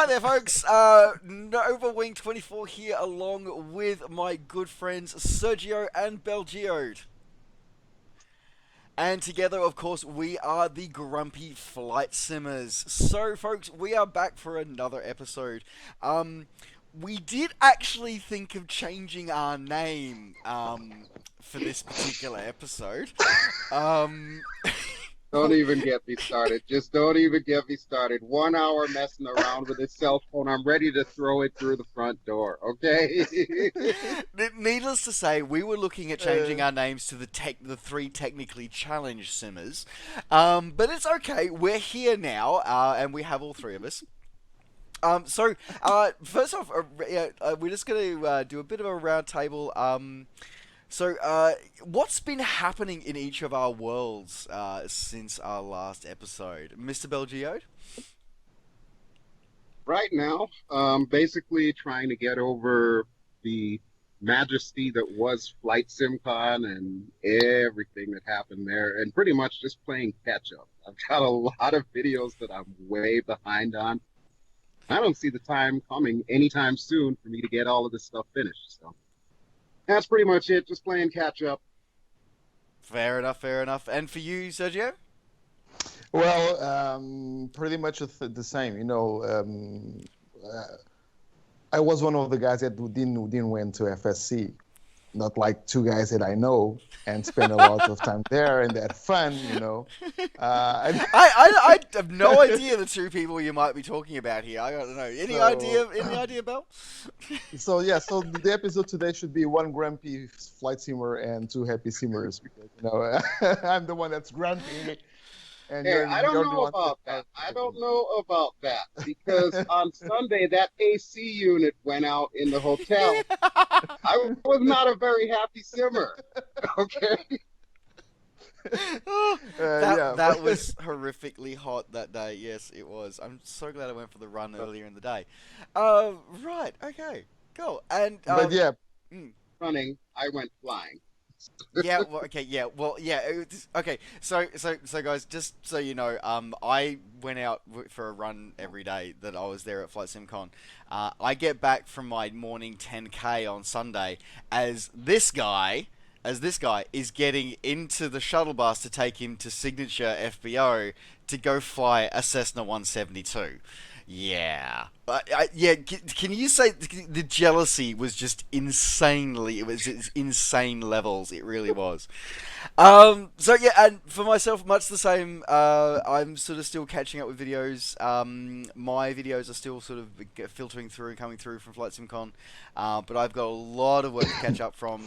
Hi there, folks. NovaWing24 here, along with my good friends Sergio and BelGeode. And together, of course, we are the Grumpy Flight Simmers. So, folks, we are back for another episode. We did actually think of changing our name for this particular episode. Um, Don't even get me started. Just don't even get me started. 1 hour messing around with his cell phone. I'm ready to throw it through the front door. Okay. Needless to say, we were looking at changing Uh, our names to the three technically challenged simmers, but it's okay. We're here now, and we have all three of us. First off, we're just going to do a bit of a round table. What's been happening in each of our worlds since our last episode, Mr. Belgeode? Right now, basically trying to get over the majesty that was FlightSimCon and everything that happened there, and pretty much just playing catch up. I've got a lot of videos that I'm way behind on. I don't see the time coming anytime soon for me to get all of this stuff finished. So that's pretty much it. Just playing catch up. Fair enough, fair enough. And for you, Sergio? well, pretty much the same. I was one of the guys that didn't went to FSC, not like two guys that I know and spend a lot of time there and had fun. I have no idea the two people you might be talking about here. I don't know. Any idea? So, Any idea, Bell? so the episode today should be one grumpy flight simmer and two happy simmers because I'm the one that's grumpy. And Hey, I don't you're the know one about that's that. I don't know about that because on Sunday that AC unit went out in the hotel. I was not a very happy simmer. Okay. That was horrifically hot that day. Yes, it was. I'm so glad I went for the run earlier in the day. Right. Okay. Cool. And but yeah. mm, Running, I went flying. yeah. Well, okay. Yeah. Well. Yeah. Okay. So, guys, just so you know, I went out for a run every day that I was there at FlightSimCon. I get back from my morning 10K on Sunday as this guy is getting into the shuttle bus to take him to Signature FBO to go fly a Cessna 172. Yeah. Yeah, can you say the jealousy was just insanely, it was just insane levels, it really was. So yeah, and for myself, much the same. I'm sort of still catching up with videos. My videos are still sort of filtering through and coming through from FlightSimCon, but I've got a lot of work to catch up from.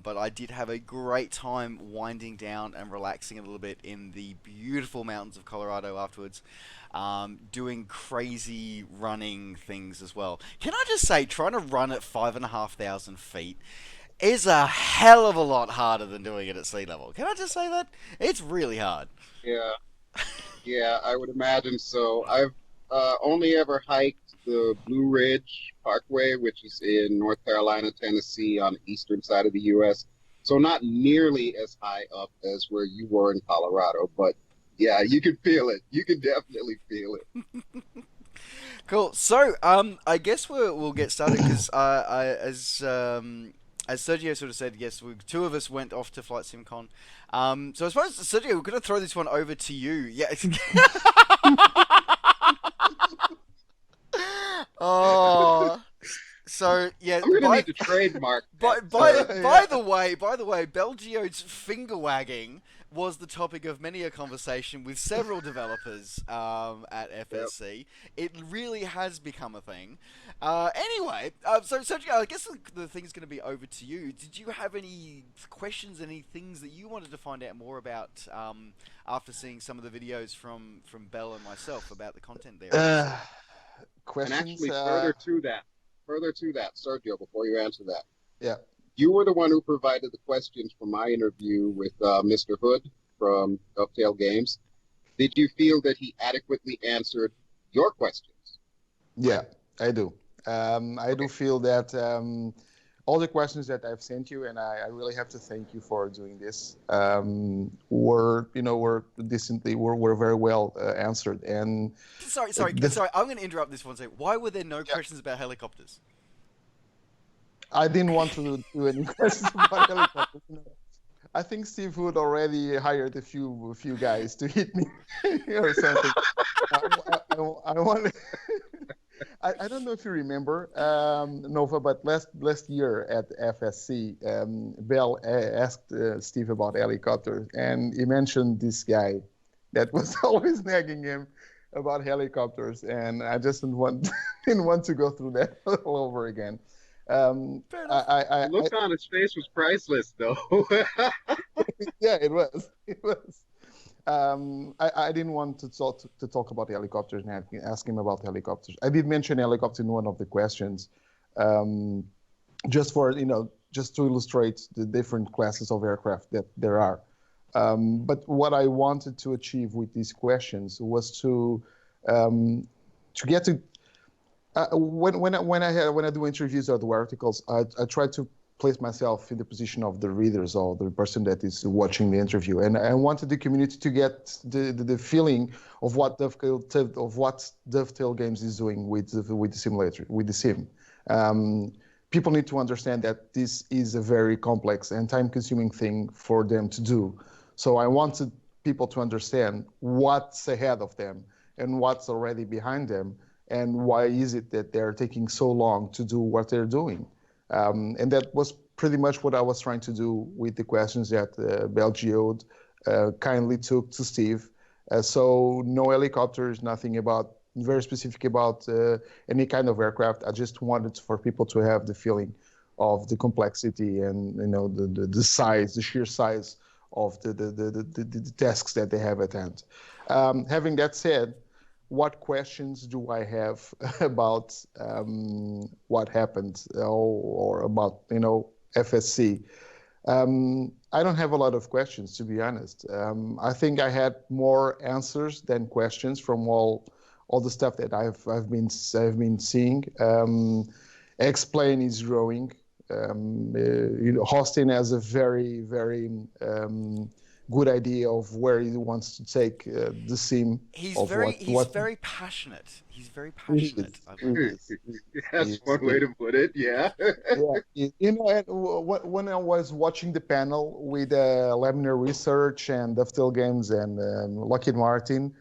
But I did have a great time winding down and relaxing a little bit in the beautiful mountains of Colorado afterwards. Doing crazy running things as well. Can I just say, trying to run at 5,500 feet is a hell of a lot harder than doing it at sea level. Can I just say that? It's really hard. Yeah, yeah, I would imagine so. I've only ever hiked the Blue Ridge Parkway, which is in North Carolina, Tennessee, on the eastern side of the U.S. So not nearly as high up as where you were in Colorado, but yeah, you can feel it. You can definitely feel it. Cool. So, I guess we'll get started because as Sergio sort of said, yes, two of us went off to Flight SimCon. So I suppose Sergio, we're going to throw this one over to you. Yeah. Oh. So yeah, I'm gonna need to trademark by that, by sir. by the way, BelGeode's finger wagging was the topic of many a conversation with several developers at Yep. FSC. It really has become a thing. Anyway, so Sergio, I guess the thing's going to be over to you. Did you have any questions, any things that you wanted to find out more about after seeing some of the videos from Bell and myself about the content there? Uh, And questions? actually, further to that, Sergio, before you answer that, Yeah. you were the one who provided the questions for my interview with Mr. Hood from Dovetail Games. Did you feel that he adequately answered your questions? Yeah, I do. I do Okay. feel that all the questions that I've sent you, and I really have to thank you for doing this. Were decently, were very well answered. And Sorry. I'm going to interrupt this one second. Why were there no yeah, questions about helicopters? I didn't want to do any questions about helicopters. I think Steve Wood already hired a few guys to hit me or something. I want. I don't know if you remember, Nova, but last year at FSC, Bell asked Steve about helicopters, and he mentioned this guy that was always nagging him about helicopters, and I just didn't want to go through that all over again. Fair enough. The look on his face was priceless, though. Yeah, it was. It was. I didn't want to talk about helicopters and ask him about helicopters. I did mention helicopter in one of the questions, just for just to illustrate the different classes of aircraft that there are. But what I wanted to achieve with these questions was to get to when I do interviews or do articles, I try to place myself in the position of the readers or the person that is watching the interview, and I wanted the community to get the feeling of what Dovetail Games is doing with the simulator, with the sim. People need to understand that this is a very complex and time-consuming thing for them to do. So I wanted people to understand what's ahead of them and what's already behind them, and why is it that they're taking so long to do what they're doing. And that was pretty much what I was trying to do with the questions that BelGeode kindly took to Steve. So no helicopters, nothing about very specific about any kind of aircraft. I just wanted for people to have the feeling of the complexity and the size, the sheer size of the tasks that they have at hand. Having that said, what questions do I have about what happened or about FSC? I don't have a lot of questions, to be honest. I think I had more answers than questions from all the stuff that I've been seeing. Explain is growing. Austin has a very good idea of where he wants to take the sim. He's very passionate. He's very passionate. That's one way to put it. Yeah. Yeah. And when I was watching the panel with Laminar Research and Dovetail Games and Lockheed Martin,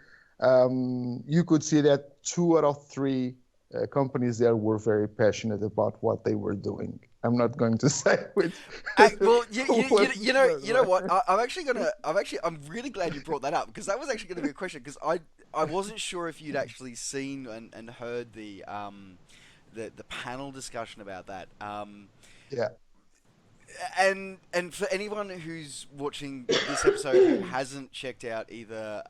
you could see that 2 out of 3 companies there were very passionate about what they were doing. I'm not going to say which. Well, you know what? I'm really glad you brought that up, because that was actually going to be a question, because I wasn't sure if you'd actually seen and heard the panel discussion about that. Yeah. And for anyone who's watching this episode who hasn't checked out either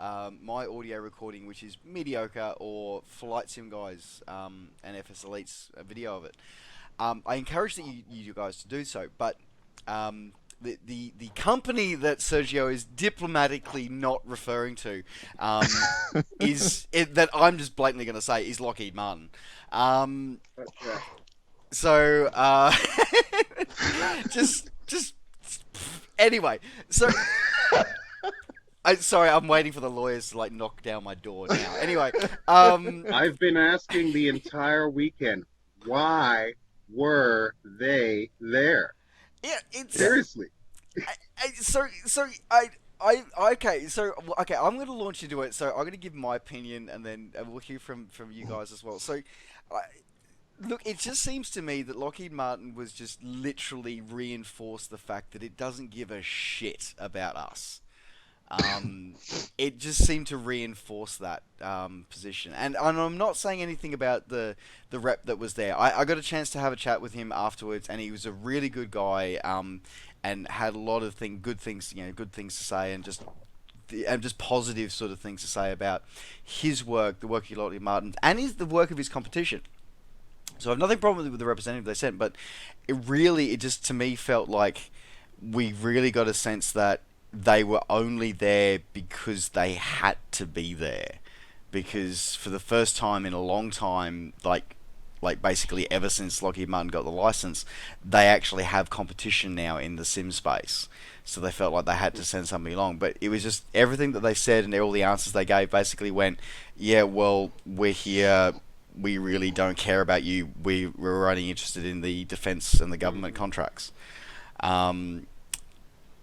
my audio recording, which is mediocre, or FlightSim Guys and FS Elite's video of it, I encourage you guys to do so. But the company that Sérgio is diplomatically not referring to that I'm just blatantly going to say is Lockheed Martin. So just anyway. So I'm waiting for the lawyers to knock down my door now. Anyway, I've been asking the entire weekend, why were they there? Yeah, it's seriously. Okay, I'm going to launch into it. So I'm going to give my opinion, and then we'll hear from you guys as well. So, look, it just seems to me that Lockheed Martin was just literally reinforced the fact that it doesn't give a shit about us. It just seemed to reinforce that position, and I'm not saying anything about the rep that was there. I got a chance to have a chat with him afterwards, and he was a really good guy, and had a lot of good things to say, and just positive sort of things to say about his work, the work of Lockheed Martin, and the work of his competition. So I have nothing problem with the representative they sent, but it just to me felt like we really got a sense that they were only there because they had to be there. Because for the first time in a long time, like basically ever since Lockheed Martin got the license, they actually have competition now in the sim space. So they felt like they had to send somebody along. But it was just everything that they said and all the answers they gave basically went, yeah, well, we're here. We really don't care about you. We're only interested in the defense and the government contracts. Um,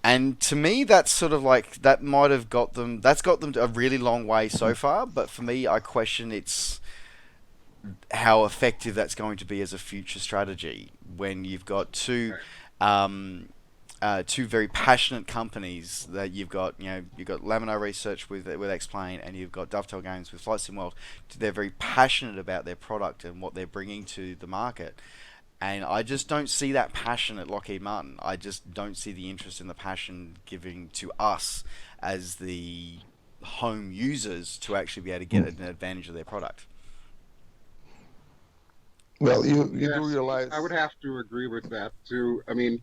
and to me, that's sort of like that might have got them. That's got them a really long way so far. But for me, I question its how effective that's going to be as a future strategy when you've got um, two very passionate companies that you've got Lamino Research with X-Plane and you've got Dovetail Games with Flight Sim World. They're very passionate about their product and what they're bringing to the market. And I just don't see that passion at Lockheed Martin. I just don't see the interest in the passion giving to us as the home users to actually be able to get an advantage of their product. Well, you do Yes, I would realize. have to agree with that too. I mean,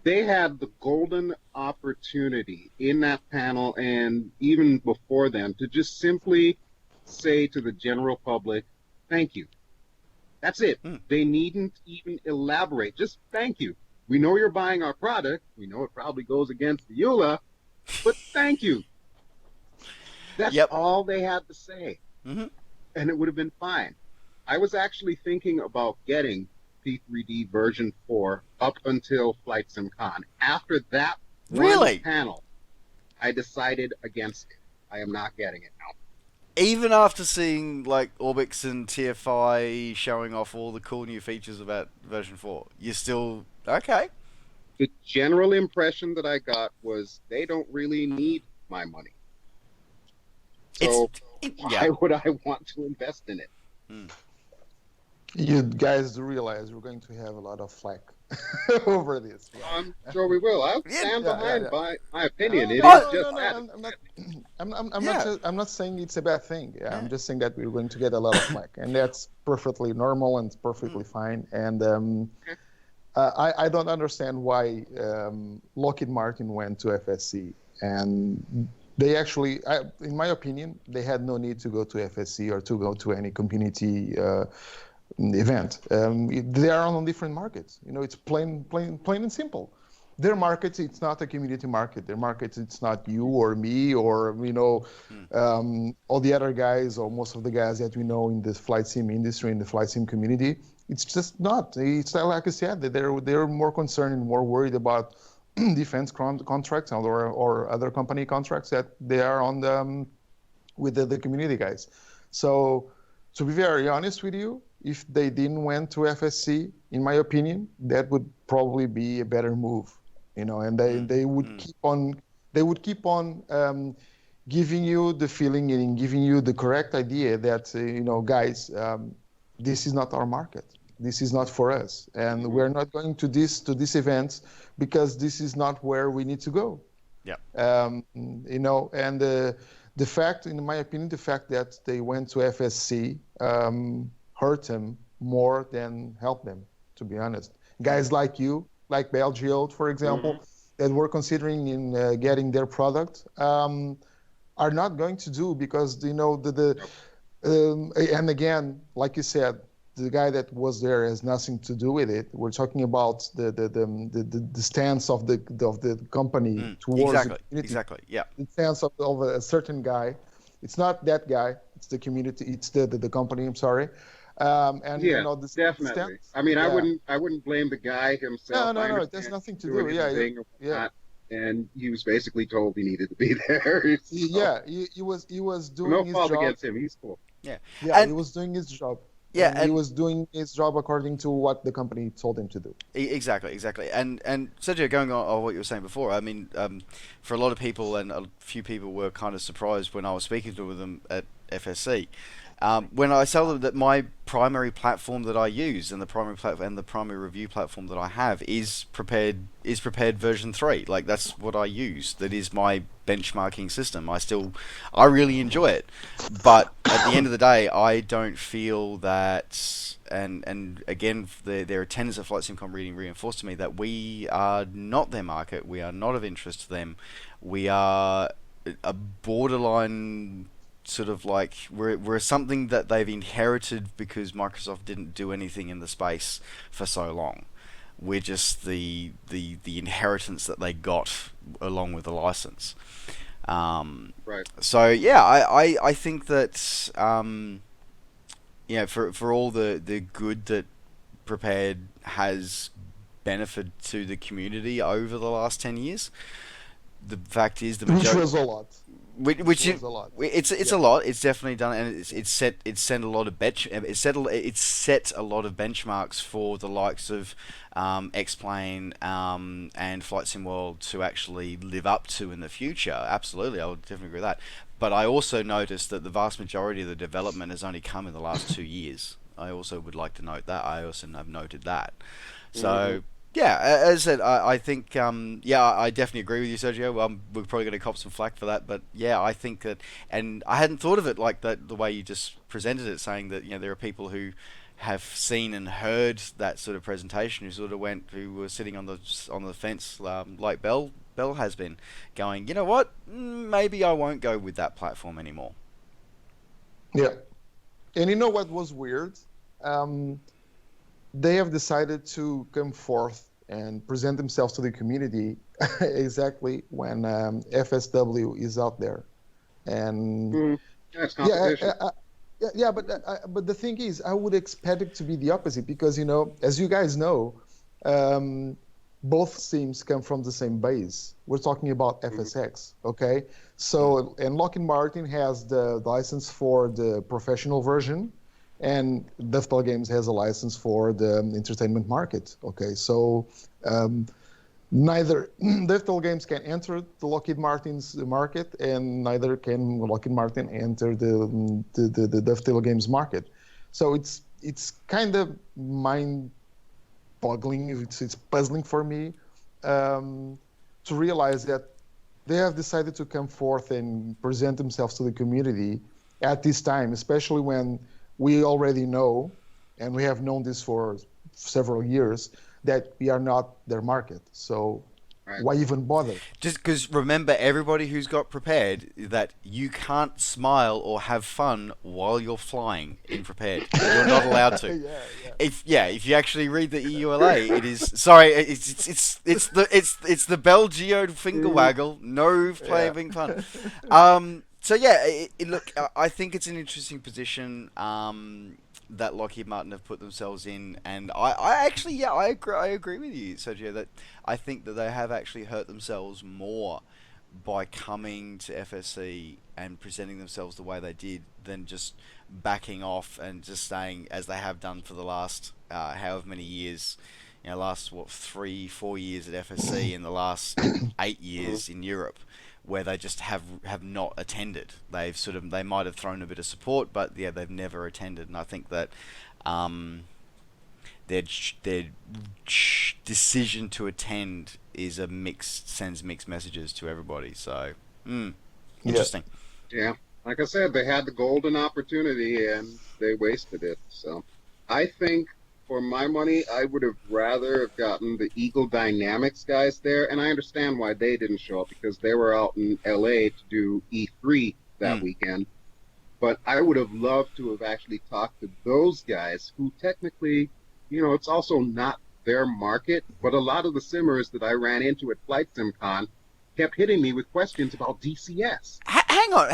they had the golden opportunity in that panel and even before them to just simply say to the general public, thank you. That's it. Mm. They needn't even elaborate. Just thank you. We know you're buying our product. We know it probably goes against the EULA, but thank you. That's Yep. all they had to say, Hmm. and it would have been fine. I was actually thinking about getting P3D version 4 up until FlightSimCon. After that one Really? panel, I decided against it. I am not getting it now. Even after seeing like Orbix and TFI showing off all the cool new features about version 4, you're still okay. The general impression that I got was they don't really need my money. It's So yeah. why would I want to invest in it? Mm. You guys do realize we're going to have a lot of flack over this, right? I'm sure we will. I'll Yeah. stand Yeah, yeah, behind yeah. my opinion. It No, is no, just no, no. that. I'm not. I'm not. Yeah. I'm not saying it's a bad thing. Yeah, Yeah. I'm just saying that we're going to get a lot of flack, and that's perfectly normal and it's perfectly Mm. fine. And Okay. I don't understand why Lockheed Martin went to FSC, and they actually, in my opinion, they had no need to go to FSC or to go to any community event. They are on different markets. You know, it's plain and simple. Their markets, it's not a community market. Their markets, it's not you or me or Mm. all the other guys or most of the guys that we know in the flight sim industry, in the flight sim community. It's just not. It's like I said, that they're more concerned and more worried about defense contracts or other company contracts that they are on with the community guys. So to be very honest with you, if they didn't went to FSC, in my opinion, that would probably be a better move. And Mm. they would Mm. keep on giving you the feeling and giving you the correct idea that guys, this is not our market. This is not for us, and Mhm. we're not going to this event because this is not where we need to go. Yeah. And the fact, in my opinion, the fact that they went to FSC hurt them more than helped them, to be honest. Mm. Guys like you, like BelGeode, for example, Mhm. that were considering in getting their product, are not going to do because Yep. and again, like you said, the guy that was there has nothing to do with it. We're talking about the stance of the company Mm. towards the Exactly. community, Exactly. Yeah. the stance of a certain guy. It's not that guy. It's the community. It's the company. I'm sorry. And Yeah, the definitely. stance. I mean, Yeah. I wouldn't blame the guy himself. No, no, I no. It has understand nothing he's to doing do. his Yeah, thing or yeah. whatnot, and he was basically told he needed to be there. So Yeah, he was doing no his fault job. against him. He's cool. Yeah. Yeah, he And was doing his job, yeah. and he And was doing his job according to what the company told him to do. exactly, exactly. And Sergio, going on what you were saying before, I mean, for a lot of people, and a few people were kind of surprised when I was speaking to them at FSC. When I tell them that my primary platform that I use and the primary platform and the primary review platform that I have is prepared version 3. Like that's what I use. That is my benchmarking system. I really enjoy it. But at the end of the day, I don't feel that. And again, their attendance at Flight SimCon reading reinforced to me that we are not their market. We are not of interest to them. We are a borderline sort of like we're something that they've inherited because Microsoft didn't do anything in the space for so long. We're just the inheritance that they got along with the license. Right. So yeah, I think that for all the good that Prepared has benefited to the community over the last 10 years, the fact is the Which majority, was a lot. which Was a lot. it's Yeah. a lot. It's definitely done, and it's set a lot of it's set a lot of benchmarks for the likes of X-Plane and Flight Sim World to actually live up to in the future. Absolutely, I would definitely agree with that. But I also noticed that the vast majority of the development has only come in the last 2 years. I also would like to note that. I also have noted that. So yeah, as I said, I think I definitely agree with you, Sergio. We're probably going to cop some flack for that, but yeah, I think that, and I hadn't thought of it like that the way you just presented it, saying that there are people who have seen and heard that sort of presentation who were sitting on the fence, like Bell has been, going, you know what, maybe I won't go with that platform anymore. Yeah. And you know what was weird? They have decided to come forth and present themselves to the community exactly when FSW is out there. And That's competition. but the thing is, I would expect it to be the opposite because, as you guys know, both teams come from the same base. We're talking about FSX, okay? So, and Lockheed Martin has the license for the professional version, and Dovetail Games has a license for the entertainment market, okay? So, neither Dovetail Games can enter the Lockheed Martin's market, and neither can Lockheed Martin enter the Dovetail Games market. So it's kind of mind-boggling. It's puzzling for me to realize that they have decided to come forth and present themselves to the community at this time, especially when we already know, and we have known this for several years, that we are not their market. So why even bother? Just because remember, everybody who's got Prepared, that you can't smile or have fun while you're flying in Prepared. You're not allowed to. If you actually read the EULA, it is it's the BelGeode finger waggle. No having fun. So yeah, look, I think it's an interesting position that Lockheed Martin have put themselves in, and I actually I agree with you, Sergio, that I think that they have actually hurt themselves more by coming to FSC and presenting themselves the way they did than just backing off and just staying as they have done for the last however many years. Last 3-4 years at FSC and the last 8 years in Europe, where they just have not attended. They might have thrown a bit of support, but yeah, they've never attended. And I think that their decision to attend sends mixed messages to everybody. So interesting. Yeah, like I said, they had the golden opportunity and they wasted it. So I think, for my money, I would have rather have gotten the Eagle Dynamics guys there, and I understand why they didn't show up because they were out in LA to do E3 that weekend. But I would have loved to have actually talked to those guys who technically, it's also not their market, but a lot of the simmers that I ran into at FlightSimCon kept hitting me with questions about DCS. Hang on.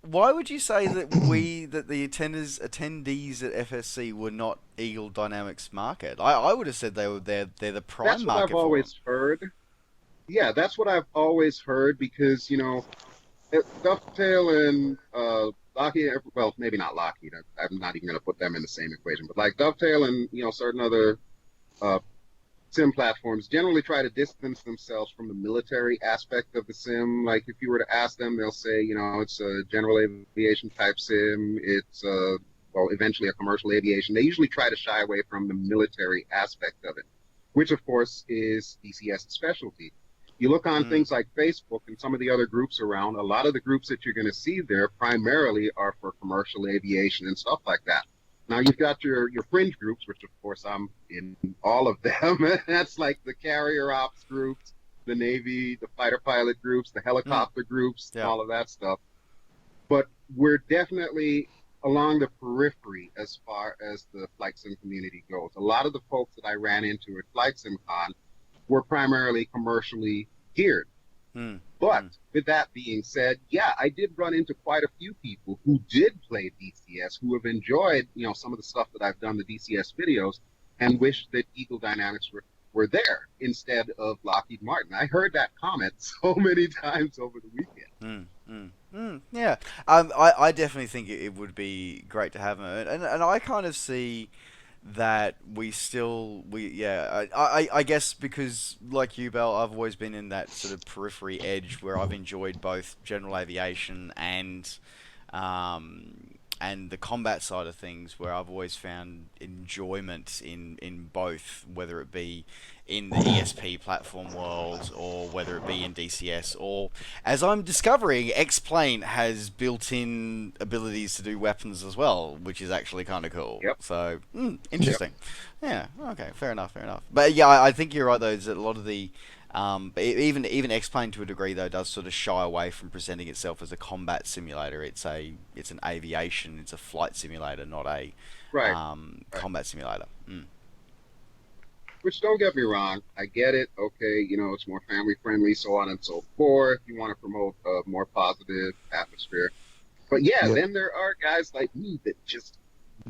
Why would you say that the attendees at FSC were not Eagle Dynamics market? I would have said they're the prime market. That's what I've always heard. Yeah, that's what I've always heard because Dovetail and Lockheed, well, maybe not Lockheed. I'm not even going to put them in the same equation, but like Dovetail and certain other sim platforms generally try to distance themselves from the military aspect of the sim. Like if you were to ask them, they'll say, it's a general aviation type sim. It's eventually a commercial aviation. They usually try to shy away from the military aspect of it, which of course is DCS's specialty. You look on things like Facebook and some of the other groups around, a lot of the groups that you're going to see there primarily are for commercial aviation and stuff like that. Now you've got your fringe groups, which of course I'm in all of them. That's like the carrier ops groups, the Navy, the fighter pilot groups, the helicopter groups, all of that stuff. we're definitely along the periphery as far as the flight sim community goes. A lot of the folks that I ran into at FlightSimCon were primarily commercially geared. Mm, But mm, with that being said, yeah, I did run into quite a few people who did play DCS, who have enjoyed, some of the stuff that I've done, the DCS videos, and wish that Eagle Dynamics were there instead of Lockheed Martin. I heard that comment so many times over the weekend. yeah. I definitely think it would be great to have them, and I kind of see that I guess because like you, Bell, I've always been in that sort of periphery edge where I've enjoyed both general aviation and the combat side of things, where I've always found enjoyment in both, whether it be in the ESP platform world or whether it be in DCS, or as I'm discovering, X-Plane has built-in abilities to do weapons as well, which is actually kind of cool. Yep. So Yep. interesting. Yeah. Okay. Fair enough. Fair enough. But yeah, I think you're right though. Is that a lot of the even X-Plane to a degree though does sort of shy away from presenting itself as a combat simulator. It's an aviation, it's a flight simulator, not a Right. Right. combat simulator. Which, don't get me wrong, I get it. Okay, it's more family friendly, so on and so forth. You want to promote a more positive atmosphere. But yeah, Yeah. then there are guys like me that just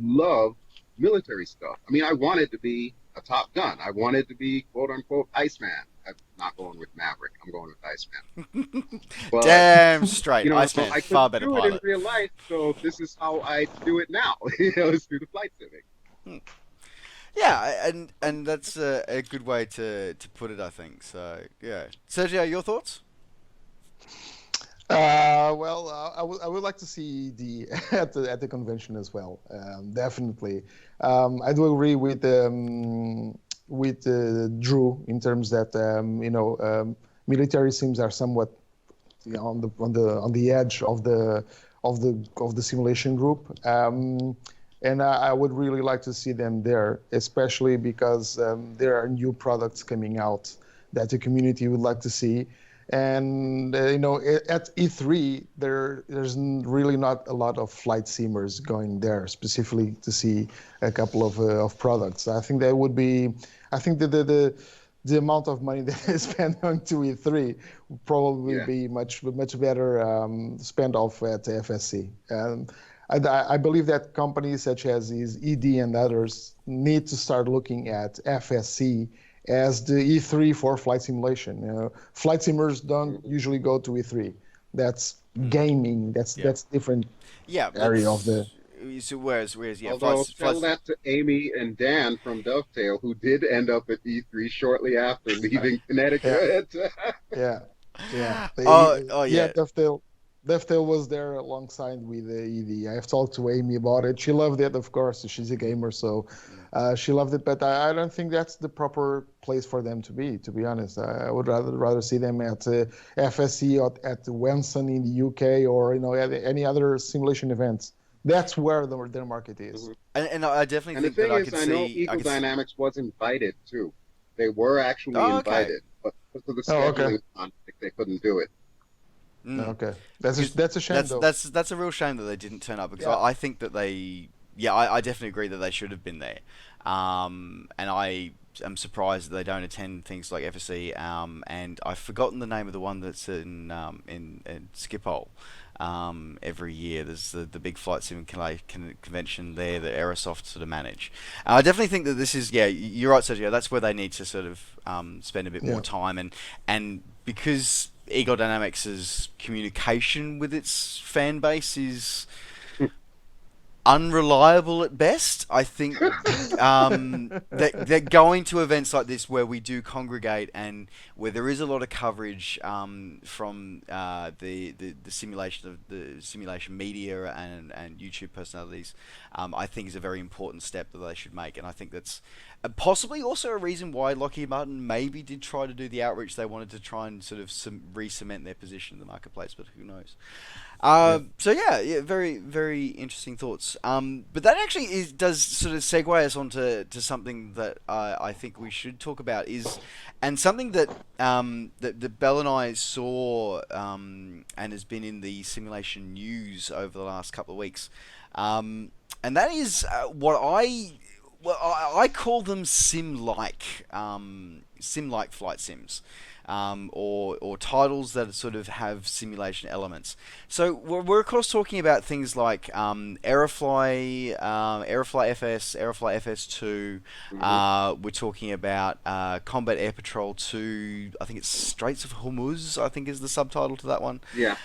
love military stuff. I mean, I wanted to be a Top Gun. I wanted to be quote unquote Iceman. I'm not going with Maverick. I'm going with Iceman. But Damn straight, Iceman, I far couldn't better do it in pilot. real life, so this is how I do it now. It's through the flight civic. Yeah, and that's a good way to put it, I think. So yeah, Sergio, your thoughts? Well, I would like to see the at the convention as well. Definitely, I do agree with Drew in terms that military sims are somewhat on the edge of the simulation group. And I would really like to see them there, especially because there are new products coming out that the community would like to see. And at E3, there's really not a lot of flight simmers going there specifically to see a couple of products. I think that would be, I think that the amount of money that is spent on to E3 would probably Yeah. be much better spent off at FSC. I believe that companies such as ED and others need to start looking at FSC as the E3 for flight simulation. Flight simmers don't usually go to E3. That's gaming. That's Yeah. different Yeah, area of the. so whereas yeah, Although tell flights. that to Amy and Dan from Dovetail, who did end up at E3 shortly after leaving Yeah, Connecticut. yeah, yeah. Oh Yeah, yeah. Dovetail was there alongside with ED. I've talked to Amy about it. She loved it, of course. She's a gamer, so she loved it. But I don't think that's the proper place for them to be. To be honest, I would rather see them at FSC or at Wenson in the UK, or at any other simulation events. That's where their market is. Mhm. And I definitely And the think that thing is, I know Eagle see. Dynamics was invited too. They were actually Oh, okay. invited, but because of the Oh, okay. scheduling conflict, they couldn't do it. Okay, that's Because that's a shame though. that's a real shame that they didn't turn up because Yeah. I think that I definitely agree that they should have been there. And I am surprised that they don't attend things like FSC. And I've forgotten the name of the one that's in Schiphol. Every year there's the big flight sim convention there that Aerosoft sort of manage. I definitely think that this is, yeah, you're right, Sergio. That's where they need to sort of spend a bit more Yeah. time, and because Ego Dynamics' communication with its fan base is unreliable at best. I think that going to events like this where we do congregate and where there is a lot of coverage from the simulation of the simulation media and YouTube personalities, I think is a very important step that they should make, and I think that's possibly also a reason why Lockheed Martin maybe did try to do the outreach they wanted to try and sort of re-cement their position in the marketplace, but who knows. So yeah, very very interesting thoughts. But that actually does sort of segue us onto something that I think we should talk about and something that that Bell and I saw and has been in the simulation news over the last couple of weeks, and that is I call them sim-like flight sims. Or titles that sort of have simulation elements. So we're of course talking about things like Aerofly, Aerofly FS, Aerofly FS2. We're talking about Combat Air Patrol 2. I think it's Straits of Hormuz, I think is the subtitle to that one. Yeah.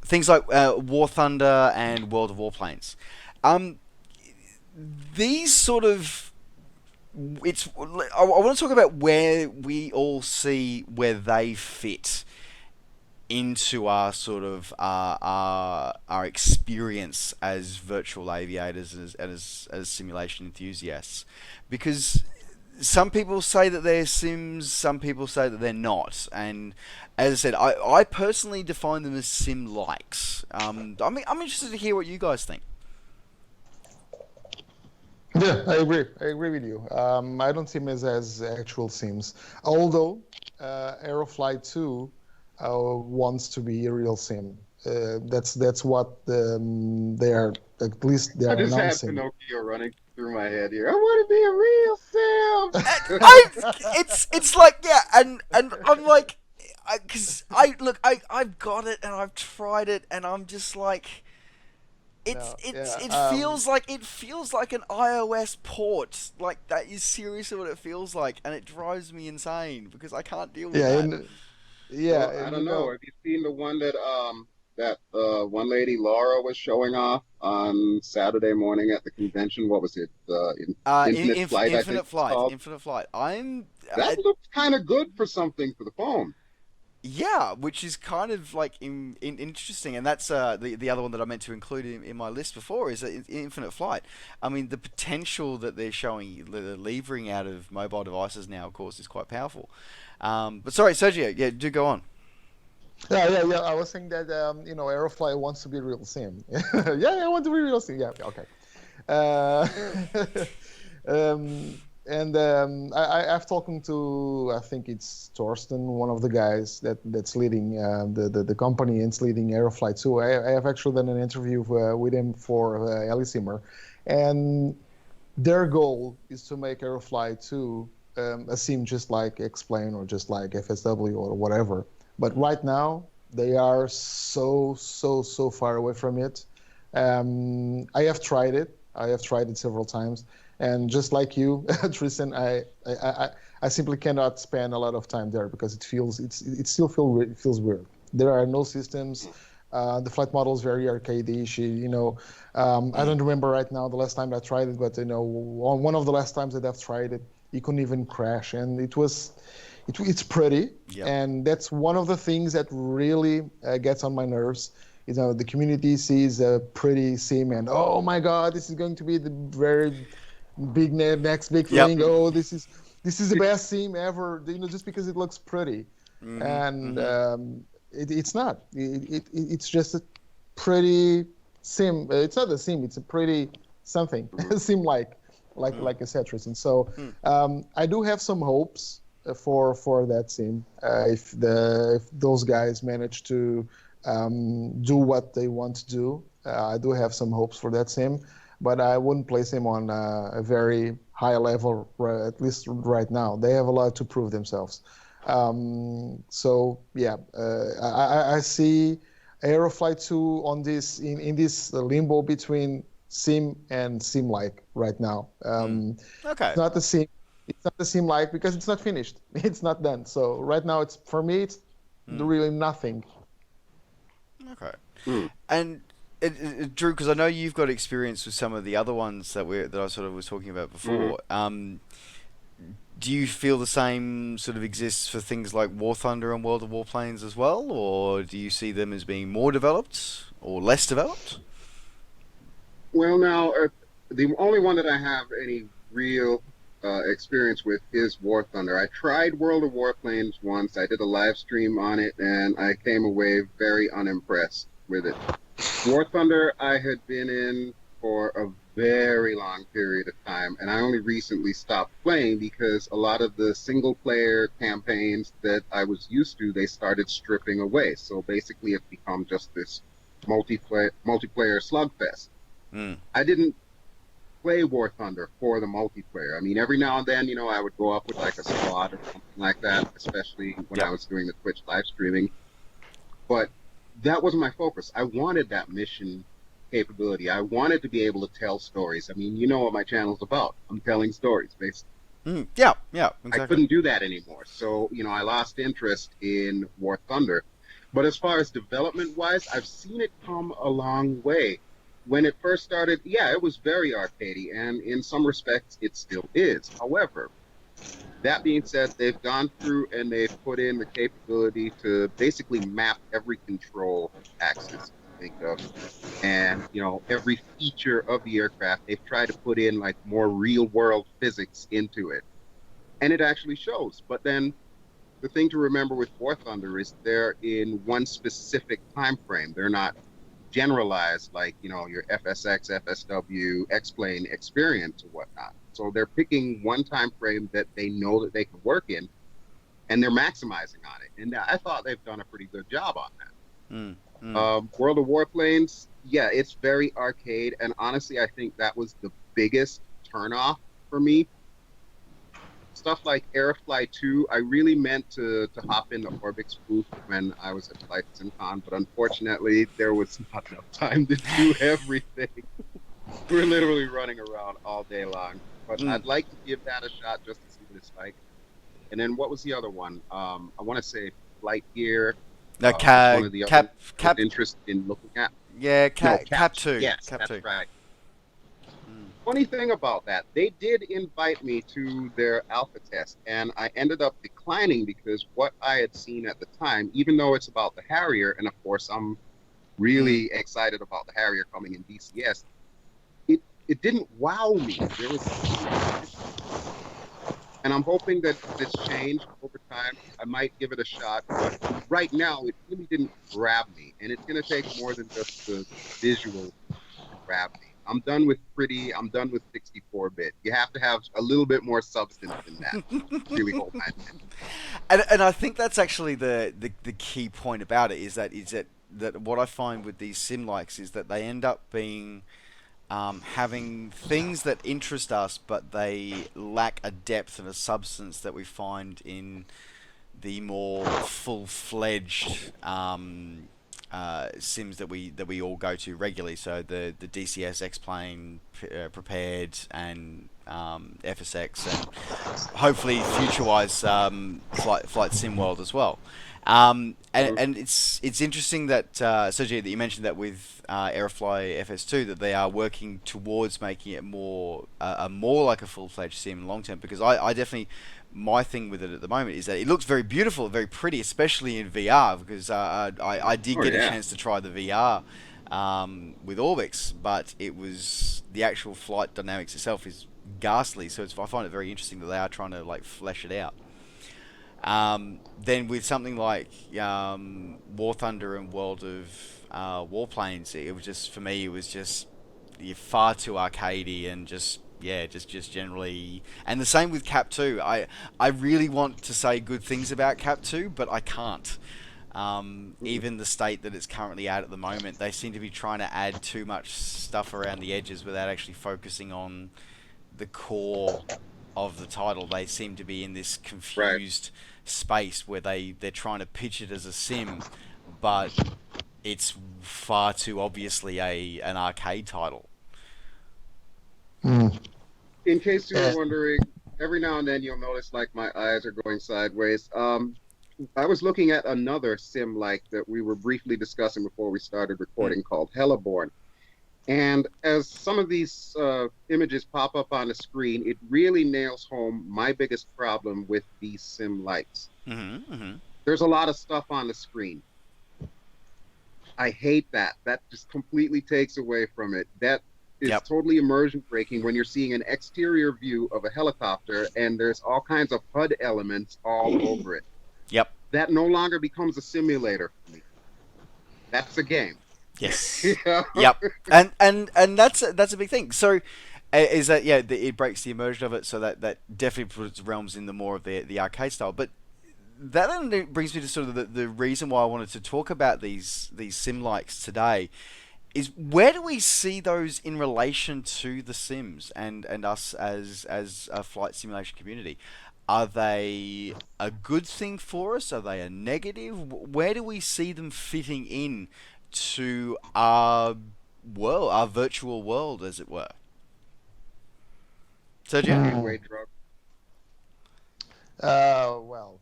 Things like War Thunder and World of Warplanes. These sort of I want to talk about where we all see where they fit into our sort of our experience as virtual aviators and as simulation enthusiasts, because some people say that they're sims, some people say that they're not, and as I said, I personally define them as sim likes. I'm interested to hear what you guys think. Yeah, I agree. I agree with you. I don't see them as actual sims, although Aerofly 2 wants to be a real sim. That's what they are. At least they are I just announcing. had Pinocchio running through my head here. I want to be a real sim. It's like, yeah, and I'm like, because I've got it and I've tried it and I'm just like. It feels like an iOS port. Like, that is seriously what it feels like, and it drives me insane because I can't deal with that. Well, I don't know. Have you seen the one that one lady Laura was showing off on Saturday morning at the convention? What was it? Infinite Flight, I think it's called. Infinite Flight. That looks kind of good for something for the phone. Yeah, which is kind of like interesting, and that's the other one that I meant to include in my list before is Infinite Flight. I mean, the potential that they're showing, the levering out of mobile devices now, of course, is quite powerful. But sorry, Sergio, yeah, do go on. Yeah. I was saying that Aerofly wants to be a real sim. Yeah, I want to be a real sim. Yeah, okay. I've talked to, I think it's Torsten, one of the guys that's leading the company and leading Aerofly 2. I have actually done an interview with him for Elisimmer, and their goal is to make Aerofly 2 a sim just like X-Plane or just like FSW or whatever. But right now, they are so far away from it. I have tried it. Several times. And just like you, Tristan, I simply cannot spend a lot of time there because it still feels weird. There are no systems. The flight model is very arcade-ish. I don't remember right now the last time I tried it, but one of the last times that I've tried it, you couldn't even crash, and it's pretty. Yep. And that's one of the things that really gets on my nerves. The community sees a pretty sim and, oh my God, this is going to be the very big next big thing. Yep. Oh, this is the best sim ever. Just because it looks pretty, and it's not. It's just a pretty sim. It's not a sim. It's a pretty something. Sim like a Tetris. And so I do have some hopes for that sim if those guys manage to do what they want to do. I do have some hopes for that sim, but I wouldn't place him on a very high level, at least right now. They have a lot to prove themselves. So yeah, I see Aerofly 2 on this in this limbo between sim and sim-like right now. Okay. It's not the sim. It's not the sim-like because it's not finished. It's not done. So right now, for me, it's really nothing. Okay. And Drew, because I know you've got experience with some of the other ones that I sort of was talking about before. Do you feel the same sort of exists for things like War Thunder and World of Warplanes as well, or do you see them as being more developed or less developed? Well, now the only one that I have any real experience with is War Thunder. I tried World of Warplanes once. I did a live stream on it, and I came away very unimpressed with it. War Thunder, I had been in for a very long period of time, and I only recently stopped playing because a lot of the single player campaigns that I was used to, they started stripping away. So basically, it's become just this multiplayer slugfest. Mm. I didn't play War Thunder for the multiplayer. I mean, every now and then, I would go up with like a squad or something like that, especially when I Yep. was doing the Twitch live streaming. But that wasn't my focus. I wanted that mission capability. I wanted to be able to tell stories. I mean, you know what my channel's about. I'm telling stories, basically. Mm. Yeah. Yeah. I Exactly. couldn't do that anymore. So, I lost interest in War Thunder. But as far as development wise, I've seen it come a long way. When it first started, yeah, it was very arcadey, and in some respects, it still is. However, that being said, they've gone through and they've put in the capability to basically map every control axis you think of. And, every feature of the aircraft, they've tried to put in like more real world physics into it. And it actually shows. But then the thing to remember with War Thunder is they're in one specific time frame. They're not generalized like, your FSX, FSW, X-plane experience or whatnot. So they're picking one time frame that they know that they can work in, and they're maximizing on it. And I thought they've done a pretty good job on that. Mm. Mm. World of Warplanes, yeah, it's very arcade, and honestly, I think that was the biggest turnoff for me. Stuff like Airfly 2, I really meant to hop into Orbix booth when I was at FlightSimCon, but unfortunately, there was not enough time to do everything. We're literally running around all day long. But I'd like to give that a shot just to see what it's like. And then what was the other one? I want to say Flight Gear. No, Was one of the other Cap. ones I was interested in looking at. Yeah. No, Cap 2. Yes, Cap that's 2. right. Mm. Funny thing about that, they did invite me to their alpha test, and I ended up declining because what I had seen at the time, even though it's about the Harrier, and of course I'm really excited about the Harrier coming in DCS, it didn't wow me. There was, and I'm hoping that this changed over time. I might give it a shot, but right now it really didn't grab me, and it's going to take more than just the visual to grab me. I'm done with pretty. I'm done with 64-bit. You have to have a little bit more substance than that to really hold my attention. And I think that's actually the key point about it is that what I find with these sim likes is that they end up being having things that interest us, but they lack a depth and a substance that we find in the more full-fledged sims that we all go to regularly. So the DCS, X-plane, prepared, and FSX, and hopefully future-wise flight sim world as well. And it's interesting that Sérgio, that you mentioned that with Aerofly FS2 that they are working towards making it more like a full-fledged sim long term, because I definitely, my thing with it at the moment is that it looks very beautiful, very pretty, especially in VR, because I did get a chance to try the VR with Orbix, but it was the actual flight dynamics itself is ghastly. So I find it very interesting that they are trying to like flesh it out. Then with something like War Thunder and World of Warplanes, it was just, for me, it was just far too arcadey and just generally. And the same with Cap 2. I really want to say good things about Cap 2, but I can't. Even the state that it's currently at the moment, they seem to be trying to add too much stuff around the edges without actually focusing on the core of the title. They seem to be in this confused space where they're trying to pitch it as a sim, but it's far too obviously an arcade title. In case you were wondering, every now and then you'll notice like my eyes are going sideways. I was looking at another sim like that we were briefly discussing before we started recording called Hellaborn. And as some of these images pop up on the screen, it really nails home my biggest problem with these sim lights. There's a lot of stuff on the screen. I hate that. That just completely takes away from it. That is totally immersion breaking when you're seeing an exterior view of a helicopter and there's all kinds of HUD elements all over it. That no longer becomes a simulator for me. That's a game. Yes. Yeah. Yep. And that's a big thing. So is that yeah? It breaks the immersion of it, so that definitely puts realms in the more of the arcade style. But that then brings me to sort of the reason why I wanted to talk about these sim likes today is where do we see those in relation to the Sims and us as a flight simulation community? Are they a good thing for us? Are they a negative? Where do we see them fitting in to our world, our virtual world, as it were? Sergio? Gateway drug. Well,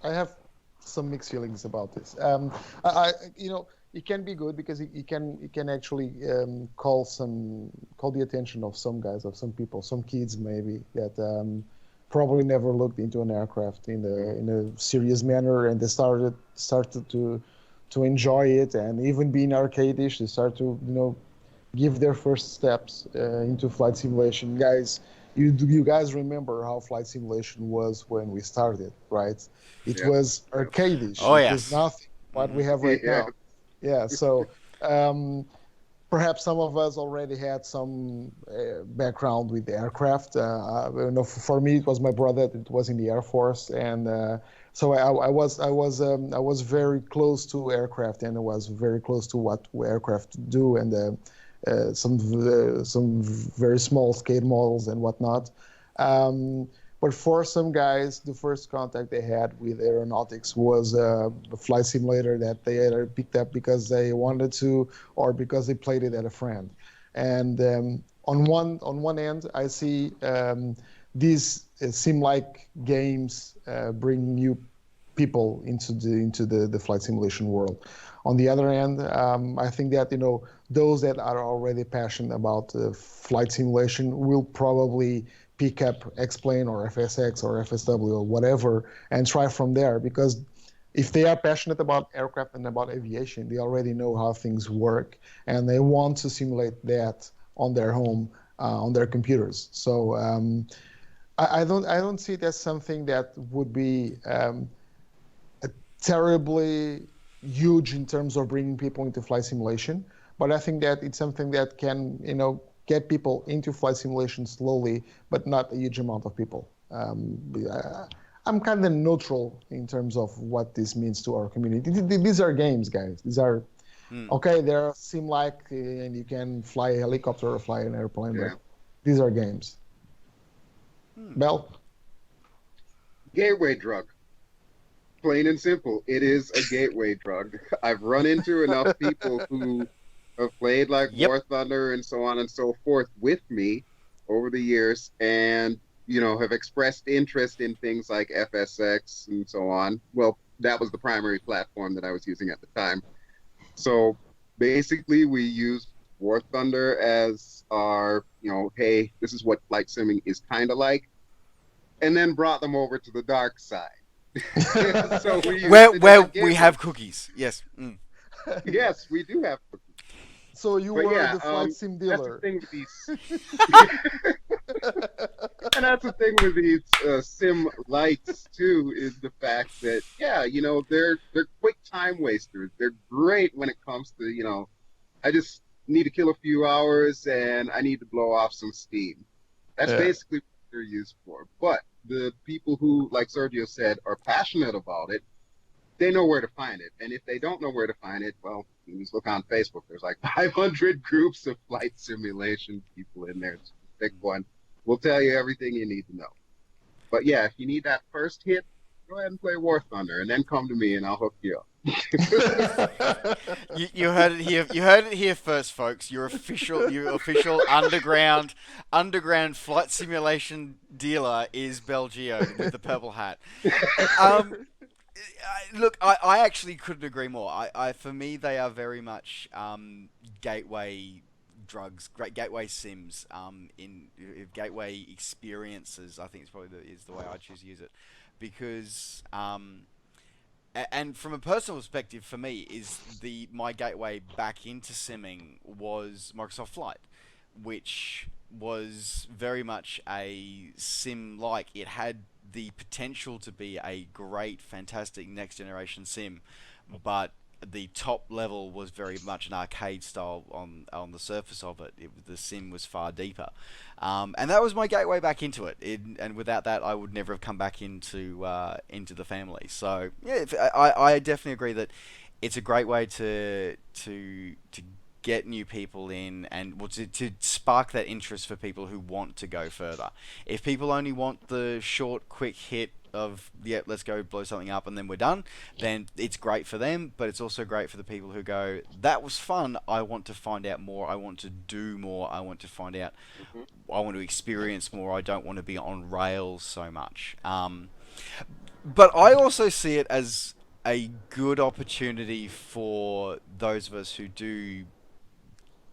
I have some mixed feelings about this. You know, it can be good because it can actually call the attention of some guys, of some people, some kids maybe that probably never looked into an aircraft in a serious manner, and they started to enjoy it and even being arcadish. They start to give their first steps into flight simulation. Guys, you guys remember how flight simulation was when we started, right? It Yep. was arcadish. Oh It was yes. nothing what we have right Yeah. now. Yeah, so um, perhaps some of us already had some background with the aircraft. For me, it was my brother that was in the Air Force, and so I was very close to aircraft, and I was very close to what aircraft do, and some very small scale models and whatnot. Um, but for some guys, the first contact they had with aeronautics was a flight simulator that they either picked up because they wanted to or because they played it at a friend. And on one end, I see these sim-like games bring new people into the flight simulation world. On the other hand, I think that those that are already passionate about flight simulation will probably pick up X-Plane or FSX or FSW or whatever and try from there, because if they are passionate about aircraft and about aviation, they already know how things work and they want to simulate that on their home, on their computers. So I don't see it as something that would be terribly huge in terms of bringing people into flight simulation, but I think that it's something that can, get people into flight simulation slowly, but not a huge amount of people. I'm kind of neutral in terms of what this means to our community. These are games, guys. These are Mm. okay. They're sim-like, and you can fly a helicopter or fly an airplane, Yeah. but these are games. Bell? Gateway drug. Plain and simple. It is a gateway drug. I've run into enough people who have played like Yep. War Thunder and so on and so forth with me over the years, and have expressed interest in things like FSX and so on. Well, that was the primary platform that I was using at the time. So basically, we used War Thunder as our, hey, this is what flight simming is kind of like, and then brought them over to the dark side. So we used it as Where a we gateway. have cookies. Yes. Mm. Yes, we do have cookies. So you But were yeah, the flight sim that's the dealer. thing with these, and that's the thing with these sim lights too, is the fact that yeah, they're quick time wasters. They're great when it comes to I just need to kill a few hours and I need to blow off some steam. That's Yeah. basically what they're used for. But the people who, like Sergio said, are passionate about it, they know where to find it. And if they don't know where to find it, well, you just look on Facebook. There's like 500 groups of flight simulation people in there. Just pick one. We'll tell you everything you need to know. But yeah, if you need that first hit, go ahead and play War Thunder, and then come to me, and I'll hook you up. You heard it here. You heard it here first, folks. Your official underground flight simulation dealer is BelGeode with the purple hat. Um, Look, I actually couldn't agree more. For me, they are very much gateway drugs, great gateway sims, in gateway experiences. I think it's probably is the way I choose to use it, because and from a personal perspective, for me, is the my gateway back into simming was Microsoft Flight, which was very much a sim like. It had the potential to be a great, fantastic next generation sim, but the top level was very much an arcade style on the surface of it. The sim was far deeper, and that was my gateway back into it. And without that, I would never have come back into the family. So yeah, I definitely agree that it's a great way to get new people in, and well, to spark that interest for people who want to go further. If people only want the short, quick hit of, yeah, let's go blow something up and then we're done, then it's great for them, but it's also great for the people who go, that was fun, I want to find out more, I want to do more, I want to find out, I want to experience more, I don't want to be on rails so much. But I also see it as a good opportunity for those of us who do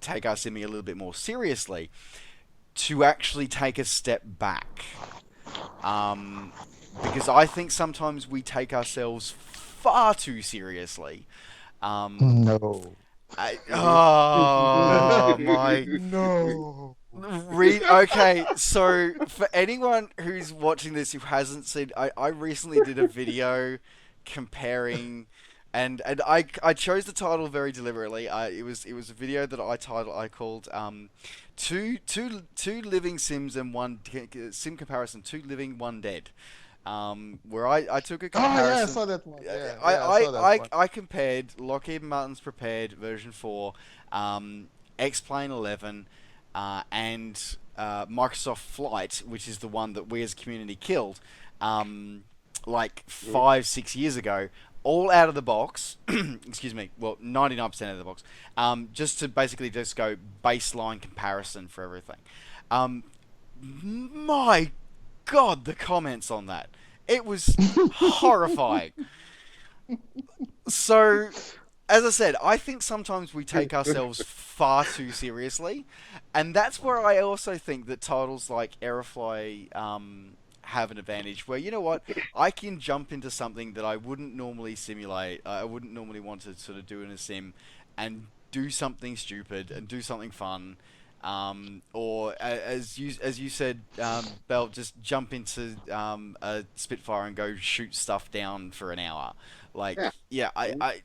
take our simming a little bit more seriously to actually take a step back. Because I think sometimes we take ourselves far too seriously. No. Oh my. No. Okay, so for anyone who's watching this who hasn't seen, I recently did a video comparing, and I chose the title very deliberately. It was a video that I called two living sims and one sim comparison, two living, one dead. Where I took a comparison. Oh yeah, I saw that one. Yeah, I saw that one. I compared Lockheed Martin's Prepared version 4, X-Plane 11, and Microsoft Flight, which is the one that we as a community killed, like 5-6 years ago, all out of the box. Excuse me. Well, 99% out of the box. Just to basically just go baseline comparison for everything. My God, the comments on that. It was horrifying. So, as I said, I think sometimes we take ourselves far too seriously, and that's where I also think that titles like Aerofly have an advantage, where, you know what, I can jump into something that I wouldn't normally simulate, I wouldn't normally want to sort of do in a sim, and do something stupid, and do something fun, or as you said, Bel, just jump into a Spitfire and go shoot stuff down for an hour. Like, yeah, I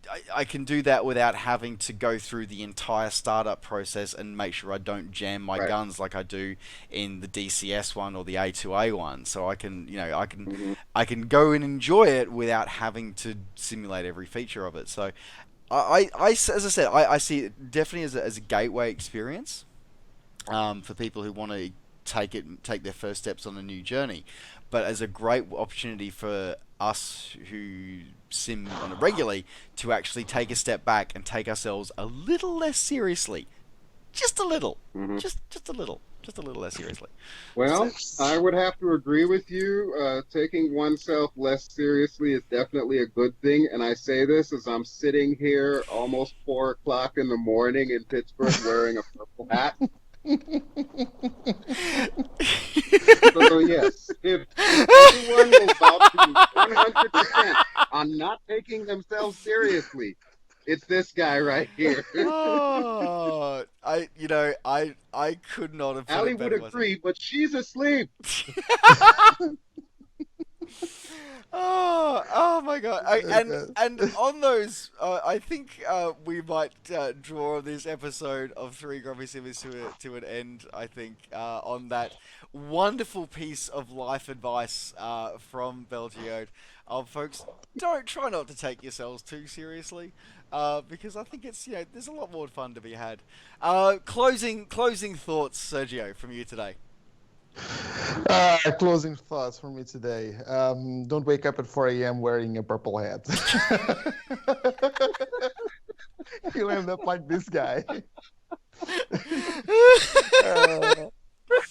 can do that without having to go through the entire startup process and make sure I don't jam my guns like I do in the DCS one or the A2A one. So I can, I can go and enjoy it without having to simulate every feature of it. So as I said, I see it definitely as a gateway experience. For people who want to take their first steps on a new journey, but as a great opportunity for us who sim on a regularly to actually take a step back and take ourselves a little less seriously, just a little, just a little less seriously. Well, I would have to agree with you. Taking oneself less seriously is definitely a good thing, and I say this as I'm sitting here almost 4 o'clock in the morning in Pittsburgh wearing a purple hat. So yes, if anyone will vouch to me 100% on not taking themselves seriously, it's this guy right here. Oh, I could not have put Allie it better would agree, but she's asleep. Oh my God! And on those, I think we might draw this episode of Three Grumpy Simmers to an end. I think on that wonderful piece of life advice from BelGeode, folks, try not to take yourselves too seriously, because I think it's there's a lot more fun to be had. Closing thoughts, Sergio, from you today. Closing thoughts for me today. Don't wake up at 4 a.m. wearing a purple hat. You'll end up like this guy.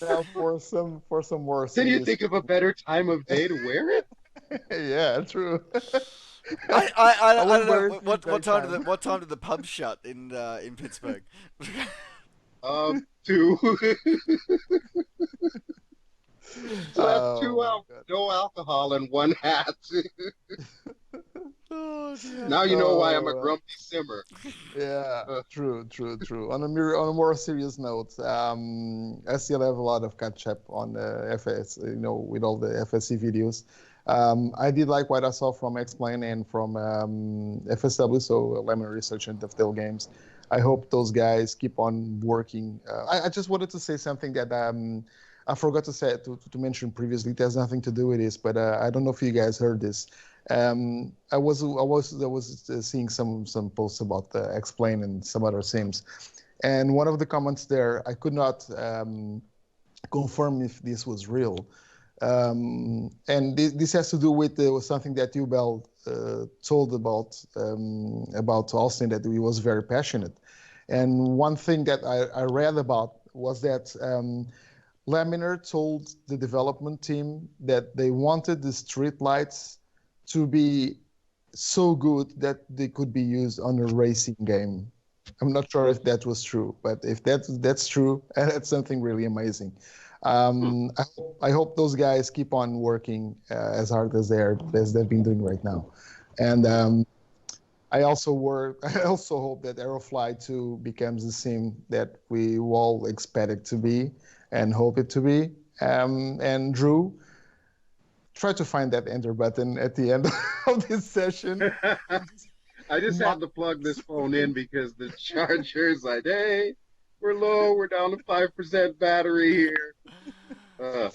Now for some more. Can you think of a better time of day to wear it? Yeah, true. I don't know what time did the pub shut in Pittsburgh? 2. So that's 2 no alcohol and 1 hat. Oh, now you know why I'm a grumpy simmer. Yeah, true. On a more serious note, I still have a lot of catch up on FS, with all the FSC videos. I did like what I saw from Explain and from FSW, so Lemon Research and Dovetail Games. I hope those guys keep on working. I just wanted to say something that I forgot to say to mention previously. It has nothing to do with this, but I don't know if you guys heard this. I was seeing some posts about Explain and some other sims, and one of the comments there, I could not confirm if this was real. And this has to do with something that you, Bel, told about Austin, that he was very passionate. And one thing that I read about was that Laminar told the development team that they wanted the street lights to be so good that they could be used on a racing game. I'm not sure if that was true, but if that's true, that's something really amazing. I hope those guys keep on working as hard as they've been doing right now, and I also hope that Aerofly 2 becomes the sim that we all expect it to be and hope it to be. And Drew, try to find that enter button at the end of this session. I just had to plug this phone in because the charger's like, hey, we're low. We're down to 5% battery here. Oh,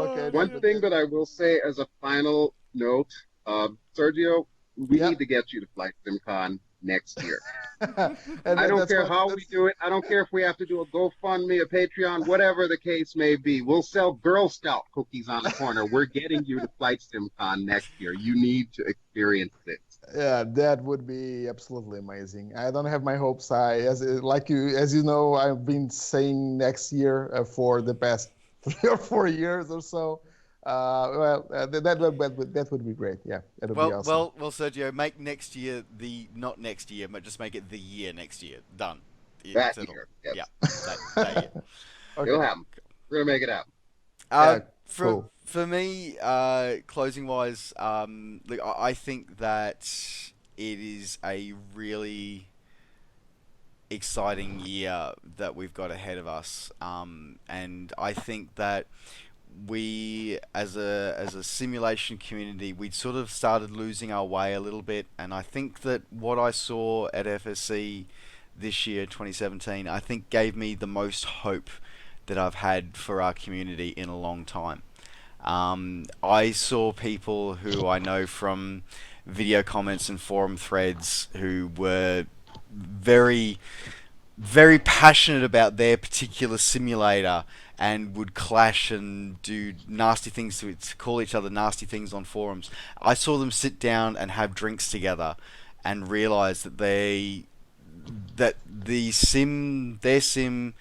okay. One thing that I will say as a final note, Sergio, we need to get you to FlightSimCon next year. I don't care how we do it. I don't care if we have to do a GoFundMe, a Patreon, whatever the case may be. We'll sell Girl Scout cookies on the corner. We're getting you to FlightSimCon next year. You need to experience it. Yeah, that would be absolutely amazing. I don't have my hopes high, as you know, I've been saying next year for the past 3 or 4 years or so. That would be great. Yeah, that would be awesome. Well, Sergio, make next year not next year, but just make it the year next year. Done. That year, yes. Yeah, that year. Okay. It'll happen. We're gonna make it happen. Cool. For me, closing wise, look, I think that it is a really exciting year that we've got ahead of us, and I think that we, as a simulation community, we'd sort of started losing our way a little bit, and I think that what I saw at FSC this year, 2017, I think gave me the most hope that I've had for our community in a long time. I saw people who I know from video comments and forum threads who were very, very passionate about their particular simulator and would clash and do nasty things to call each other nasty things on forums. I saw them sit down and have drinks together and realize that their sim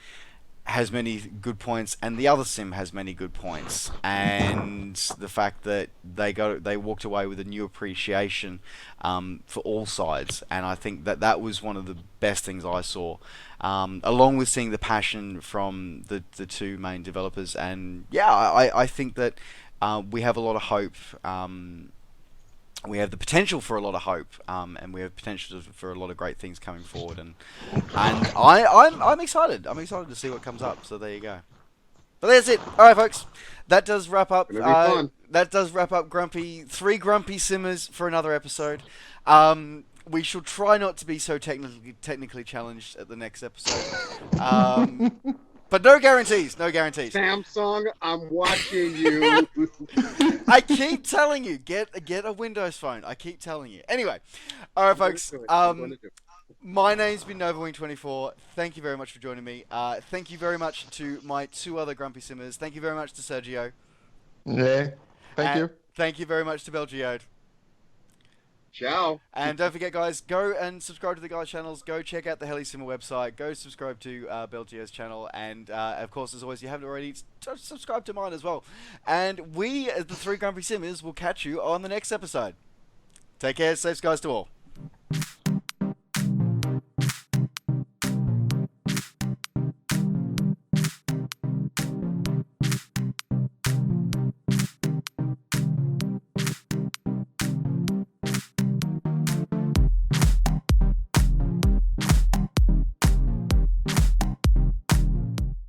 has many good points and the other sim has many good points, and the fact that they walked away with a new appreciation for all sides, and I think that was one of the best things I saw, along with seeing the passion from the two main developers. And yeah, I think that we have a lot of hope. We have the potential for a lot of hope, and we have potential for a lot of great things coming forward, and I'm excited. I'm excited to see what comes up. So there you go. But that's it. All right, folks. That does wrap up. That does wrap up three grumpy simmers for another episode. We shall try not to be so technically challenged at the next episode. But no guarantees. No guarantees. Samsung, I'm watching you. I keep telling you, get a Windows phone. I keep telling you. Anyway, all right, folks. My name's been NovaWing24. Thank you very much for joining me. Thank you very much to my two other grumpy simmers. Thank you very much to Sergio. Yeah. Thank you. Thank you very much to BelGeode. Ciao. And don't forget, guys, go and subscribe to the guys' channels. Go check out the HeliSimmer website. Go subscribe to BelGeode's channel. And, of course, as always, if you haven't already, subscribe to mine as well. And we, as the three grumpy simmers, will catch you on the next episode. Take care. Safe skies to all.